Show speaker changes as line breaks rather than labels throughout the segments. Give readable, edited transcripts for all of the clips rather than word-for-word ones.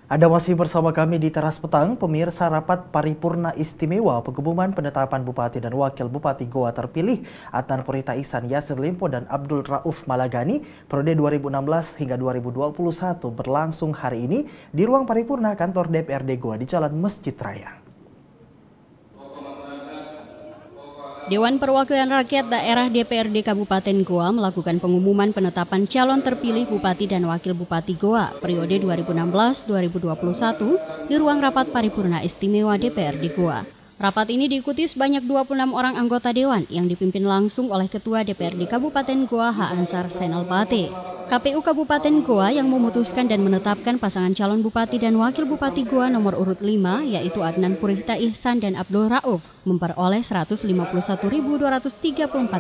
Anda masih bersama kami di Teras Petang, pemirsa rapat paripurna istimewa pengumuman penetapan Bupati dan Wakil Bupati Goa terpilih Adnan Purita Ihsan Yasir Limpo dan Abdul Rauf Malagani periode 2016 hingga 2021 berlangsung hari ini di ruang paripurna kantor DPRD Goa di Jalan Masjid Raya.
Dewan Perwakilan Rakyat Daerah DPRD Kabupaten Goa melakukan pengumuman penetapan calon terpilih Bupati dan Wakil Bupati Goa periode 2016-2021 di ruang rapat paripurna istimewa DPRD Goa. Rapat ini diikuti sebanyak 26 orang anggota Dewan yang dipimpin langsung oleh Ketua DPRD Kabupaten Goa H. Ansar Senalpate. KPU Kabupaten Goa yang memutuskan dan menetapkan pasangan calon Bupati dan Wakil Bupati Goa nomor urut 5 yaitu Adnan Purita Ihsan dan Abdul Rauf memperoleh 151.234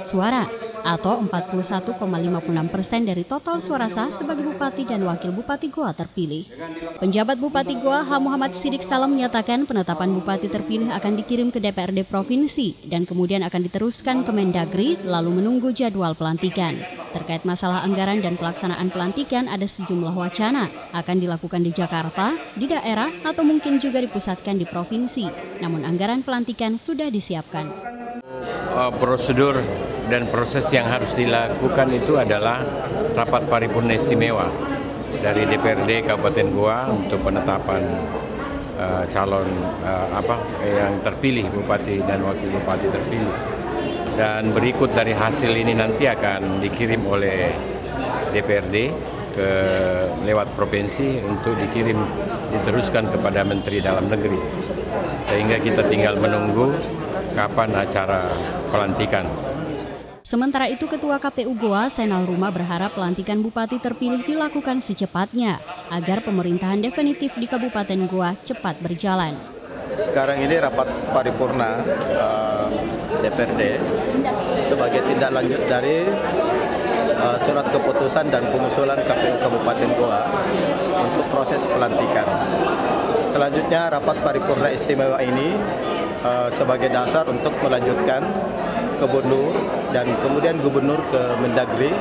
suara atau 41,56% dari total suara sah sebagai Bupati dan Wakil Bupati Goa terpilih. Penjabat Bupati Goa H. Muhammad Sidik Salam menyatakan penetapan Bupati terpilih akan dikirim ke DPRD Provinsi dan kemudian akan diteruskan ke Mendagri lalu menunggu jadwal pelantikan. Terkait masalah anggaran dan pelaksanaan pelantikan ada sejumlah wacana akan dilakukan di Jakarta, di daerah atau mungkin juga dipusatkan di provinsi. Namun anggaran pelantikan sudah disiapkan.
Prosedur dan proses yang harus dilakukan itu adalah rapat paripurna istimewa dari DPRD Kabupaten Goa untuk penetapan calon yang terpilih Bupati dan Wakil Bupati terpilih. Dan berikut dari hasil ini nanti akan dikirim oleh DPRD lewat provinsi untuk diteruskan kepada Menteri Dalam Negeri. Sehingga kita tinggal menunggu kapan acara pelantikan.
Sementara itu Ketua KPU Goa Senal Ruma berharap pelantikan Bupati terpilih dilakukan secepatnya agar pemerintahan definitif di Kabupaten Goa cepat berjalan.
Sekarang ini rapat paripurna DPRD sebagai tindak lanjut dari surat keputusan dan pengusulan KPU Kabupaten Goa untuk proses pelantikan. Selanjutnya rapat paripurna istimewa ini sebagai dasar untuk melanjutkan gubernur dan kemudian gubernur ke Mendagri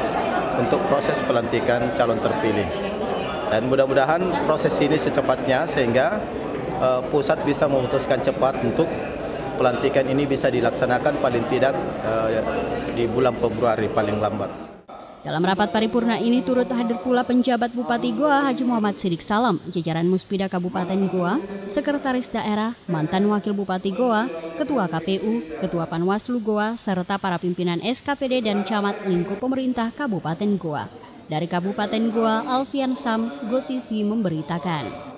untuk proses pelantikan calon terpilih. Dan mudah-mudahan proses ini secepatnya sehingga pusat bisa memutuskan cepat untuk pelantikan ini bisa dilaksanakan paling tidak di bulan Februari paling lambat.
Dalam rapat paripurna ini turut hadir pula penjabat Bupati Goa Haji Muhammad Sidik Salam, jajaran Muspida Kabupaten Goa, Sekretaris Daerah, mantan Wakil Bupati Goa, Ketua KPU, Ketua Panwaslu Goa, serta para pimpinan SKPD dan Camat lingkup pemerintah Kabupaten Goa. Dari Kabupaten Goa, Alfian Sam, GoTV memberitakan.